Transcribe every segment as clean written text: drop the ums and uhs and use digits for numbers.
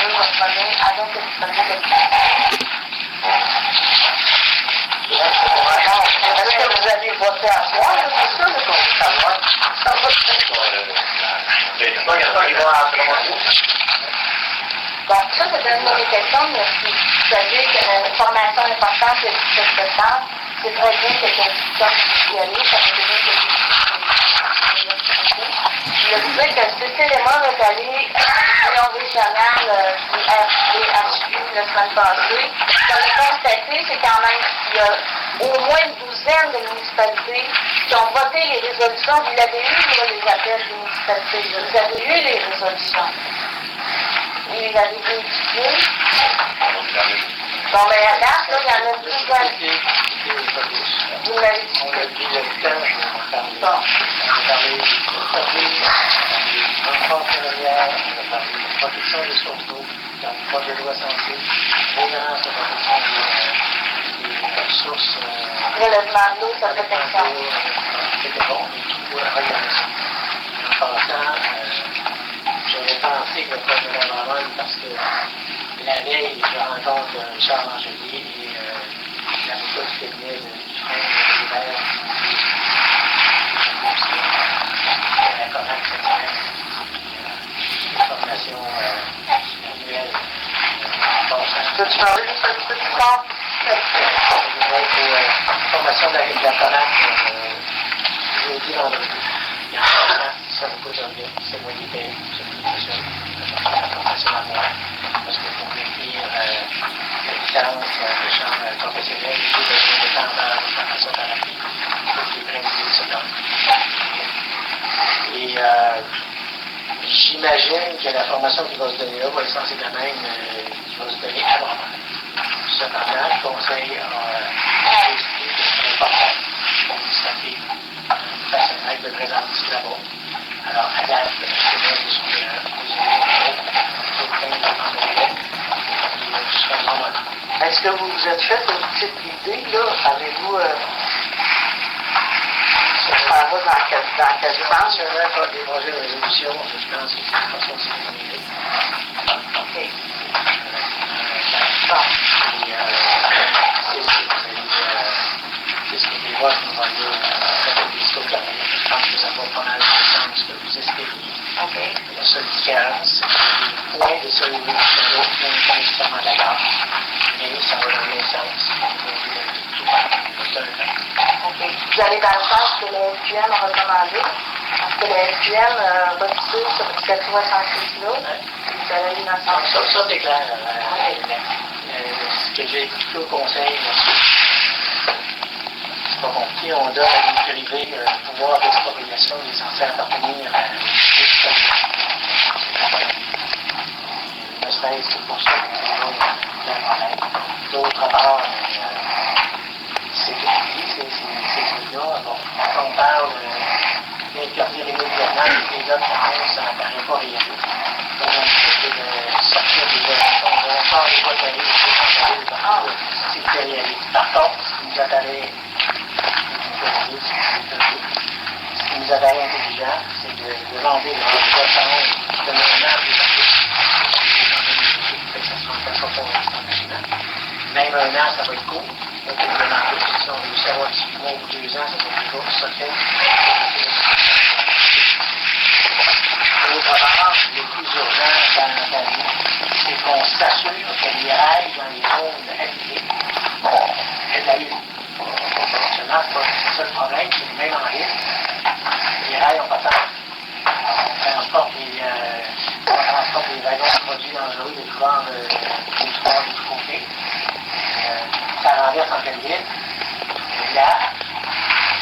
revenir avec le disponible de est-ce que vous avez voté à soir? C'est sûr qu'on veut savoir. Ça va Bon, ça, c'est une de mes questions, mais si vous savez que la formation importante de cette septembre, c'est très bien que quelqu'un puisse y aller, ça veut dire que je disais que Cécile et moi, on est allés à l'union régionale du RDHU la semaine passée. Ce qu'on a constaté, c'est quand même qu'il y a au moins une douzaine de municipalités qui ont voté les résolutions. Vous l'avez eu, là, les appels des municipalités. Vous avez eu les résolutions. Et vous avez étudié. Bon, ben, à date, là, il y en a une douzaine. Vous l'avez étudié. On a dit le temps, je vais en parler. Bon. On a parlé du transport ferroviaire, on a parlé de protection des sources d'eau, dans le projet de loi santé, gouvernance de protection des sources. Relèvement d'eau, sa protection. C'était bon, mais tout la régulation. En passant, j'avais pensé que le projet de la Bravole, parce que la veille, je rencontre Charles Angelier et l'avocat du cabinet de Dufresne Hébert, la CONAC cette semaine, une formation annuelle en passant. Peux-tu parler de ça un petit peu plus tard? Formation de la CONAC, jeudi, vendredi. Et en passant, ça ne peut jamais, c'est moi qui paye, c'est plus facile. La formation à moi, parce que pour écrire la licence de chambre professionnelle, j'ai besoin de temps dans la formation thérapie, qui est près de secondes. Et j'imagine que la formation qui va se donner là va être censée la même qui va se donner avant. Cependant, le conseil a décidé que c'est important pour nous staffer personnel de présence ici là-bas. Alors, à date, c'est bien que sur les est-ce que vous vous êtes fait une petite idée, là? Avez-vous ça va dans quel sens? Je vais faire des projets de résolution, je pense que c'est une façon de s'exprimer. OK. Bon. C'est ce que les voix nous vont dire, je pense que ça va pas mal dans le sens que vous espériez. OK. La seule différence, c'est que les points de solution sont pas nécessairement d'accord, mais ça va dans le même sens. OK. Vous allez dans le sens que le SQM a recommandé, parce que le SQM a refusé cette loi sensible-là. Vous allez aller dans le sens. Ça c'est clair. Ce que j'ai expliqué au conseil, c'est pas compliqué. On donne à l'île privée le pouvoir d'expropriation qui est censé appartenir à l'État. C'est pour ça que d'autre part, c'est que ces trucs-là, bon, quand on parle d'interdire immédiatement les autres annonces, ça n'apparaît pas réel. On a de sortir des voies, on sort des voies d'allée, c'est très réaliste. Par contre, ce qui nous apparaît intelligent, c'est de demander de l'organisation de maintenant des artistes. Même un an, ça va être court. Donc, on va demander si on veut savoir si 1 ou 2 ans, ça va être court. Ça fait. Autre part, le plus urgent dans la vie, c'est qu'on s'assure que les rails dans les zones habitées, elles arrivent. Seulement, c'est ça le problème, c'est que même en ville, les rails n'ont pas de temps. On transporte les wagons de produits dangereux des couloirs des côtés. Ça renverse en pleine ville. Et là,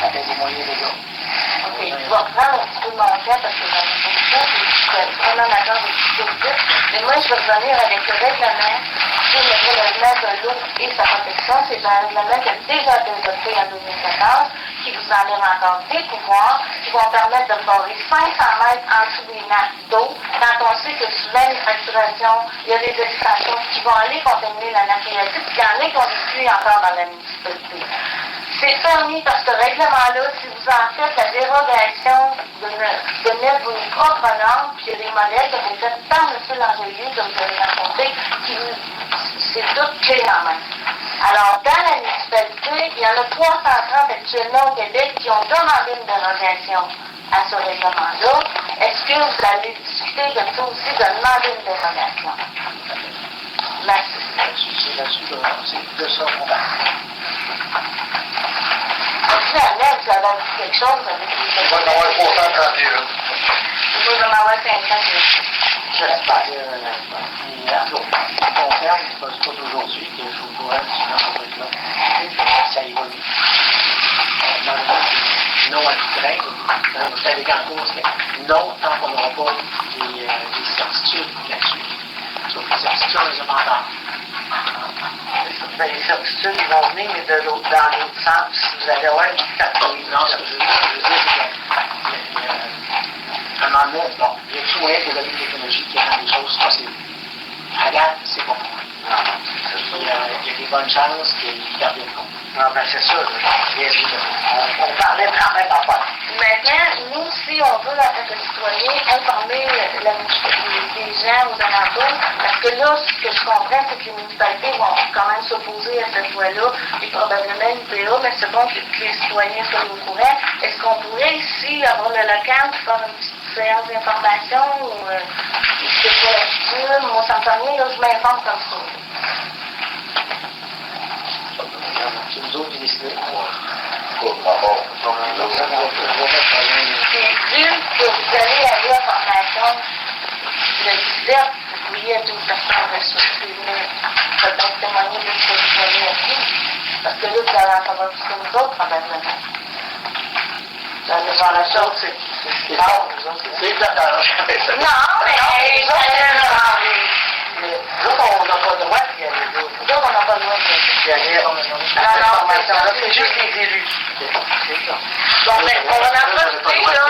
ça fait des moyens légaux. OK. Je vais reprendre un petit peu mon cas parce que j'en ai beaucoup ça. Je suis vraiment d'accord avec ce que vous dites. Mais moi, je vais revenir avec le règlement sur le relèvement de l'eau et sa protection. C'est un règlement qui a déjà été adopté en 2014, qui vous enlève encore des pouvoirs, qui vont permettre de barrer 500 mètres en dessous des nappes d'eau, quand on sait que souvent les fracturations, il y a des extractions qui vont aller contaminer la nappe phréatique, puis il y en a qui ont vécu encore dans la municipalité. C'est permis par ce règlement-là, si vous en faites la dérogation de mettre vos propres normes, puis il y a des modèles que vous faites par M. Langelier, comme vous avez raconté, c'est toutes clés en main. Alors, dans la municipalité, il y en a 330 actuellement au Québec qui ont demandé une dérogation à ce règlement-là. Est-ce que vous allez discuter de ça aussi, de demander une dérogation? Merci. C'est là-dessus, c'est de ça qu'on va. Finalement, vous avez dit quelque chose avec les... On va en avoir 331. Vous en avoir 500. J'espère. Et à long terme, c'est pas d'aujourd'hui que je vous pourrais sur là. Ça évolue. Non à tout train. Vous savez avec en cours, c'est non tant qu'on n'aura pas des certitudes là-dessus. Sauf que les certitudes, on les a pas encore. Ben, les certitudes, ils vont venir, mais dans l'autre sens. Vous allez avoir une petite catégorie. Non, ce que je veux dire, c'est qu'à un moment donné, bon, il y a tout moyen que la technologie qui rend les choses possibles. À date, c'est pas bon. Il y a des bonnes chances qu'ils gardent le compte. Non, ben c'est ça. On parlait quand même pas. Maintenant, nous, si on veut, en tant que citoyen, informer les gens aux alentours, parce que là, ce que je comprends, c'est que les municipalités vont quand même s'opposer à cette loi-là, et probablement l'UPA, mais c'est bon que les citoyens soient au courant. Est-ce qu'on pourrait ici avoir le local pour faire une petite séance d'information, ou c'est pas l'attitude, moi, ça me fait rien, là, je m'informe comme ça. C'est nous autres qui décidons. C'est dire que vous allez aller à formation le 17, vous pourriez être une personne ressourcée, mais peut-être témoigner de ce que vous avez appris, parce que là, vous allez en savoir plus que nous autres, probablement. Vous allez voir la chose, c'est exactement. Non, mais Nous, on n'a pas le droit d'y aller. nous, on n'a pas le droit D'y aller. Non, c'est juste les élus. Bon, mais on va en profiter, là.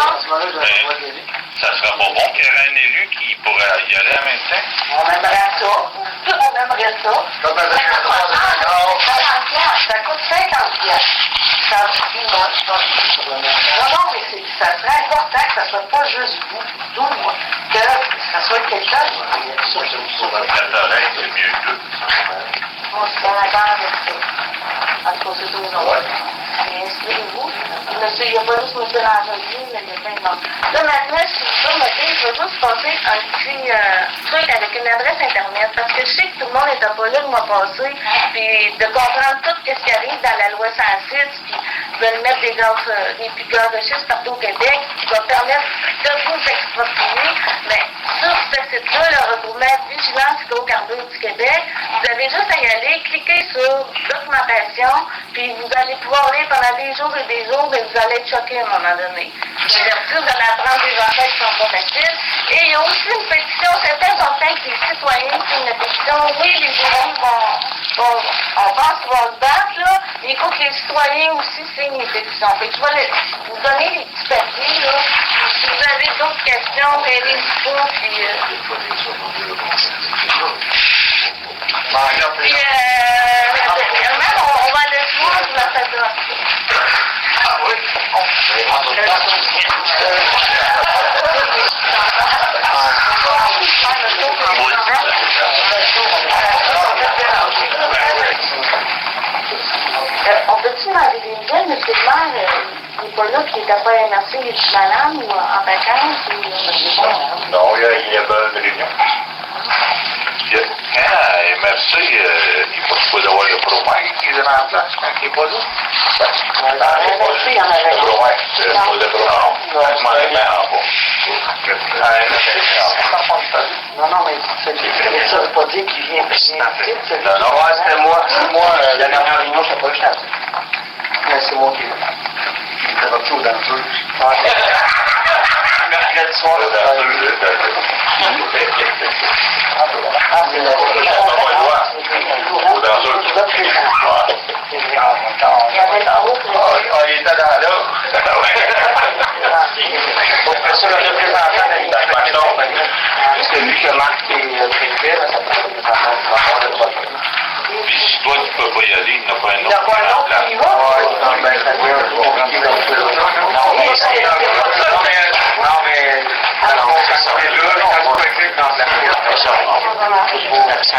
Ça serait pas bon qu'il y aurait un élu qui pourrait y aller en même temps? On aimerait ça. On aimerait ça. Comme avec le droit de l'accord. 50 piastres. Ça coûte 50 piastres. Non, mais ça serait important que ça ne soit pas juste vous, tout le monde, que ça soit quelqu'un. Quatre oreilles, c'est mieux que tout. Moi, je suis bien d'accord avec ça. En tout cas, c'est tous les autres. Mais inspirez-vous. Monsieur, il n'y a pas juste M. Langelier, mais il y a plein de monde. Là, maintenant, si vous permettez, je vais juste passer un petit truc avec une adresse Internet, parce que je sais que tout le monde n'était pas là le mois passé, puis de comprendre tout ce qui arrive dans la loi 106, puis ils veulent mettre des piqueurs de schiste partout au Québec, qui va permettre de vous exproprier. Mais sur ce site-là, le regroupement Vigilance Hydrocarbures du Québec, vous avez juste à y aller, cliquer sur documentation, puis vous allez pouvoir lire pendant des jours et des jours, et vous allez être choqué à un moment donné. J'avertis, vous allez apprendre des affaires qui sont pas faciles. Et il y a aussi une pétition, c'est important que les citoyens signent la pétition. Oui, les jurons on pense qu'ils vont se battre, là, mais il faut que les citoyens aussi signent les pétitions. Fait que je vais vous donner les petits papiers, là. Si vous avez d'autres questions, allez-y pas, puis... Puis, même, on va aller se voir sur la fête. Ah oui? On peut-tu demander des nouvelles, M. le maire, il n'est pas là, puis il n'était pas à MRC, il est malade ou en vacances? Non, il y a une réunion. Quand à MRC, il faut pas d'avoir le promètre qui est en place quand il n'est pas là. MRC, il y en avait Le promètre, c'est pas le promètre. Je m'en ai mis en bas. Non, mais ça ne veut pas dire qu'il vient. Non, non, C'était moi, la dernière réunion, je ne sais pas, je t'ai Mais c'est moi qui C'était notre chose dans le jeu. mercredi soir, dans le jeu, c'est la Il était dans là. C'est le représentant de l'administration. C'est lui qui a marqué le préfet, ça peut avoir le droit. Puis si toi, tu peux pas y aller, il n'y en a pas un Il n'y a autre. pas un autre qui y va? Non, mais ça devient un programme qui va non, mais c'est ça. Non, mais... Alors, c'est ça. Quand tu peux écrire dans la Ça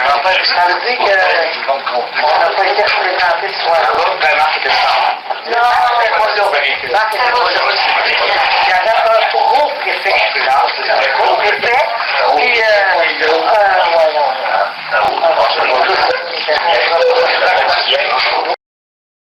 veut dire qu'on n'a pas été représenté ce soir. Marc était sans. Non, c'était pas là. Marc était pas là. Il y avait un gros préfet. Un gros préfet. Puis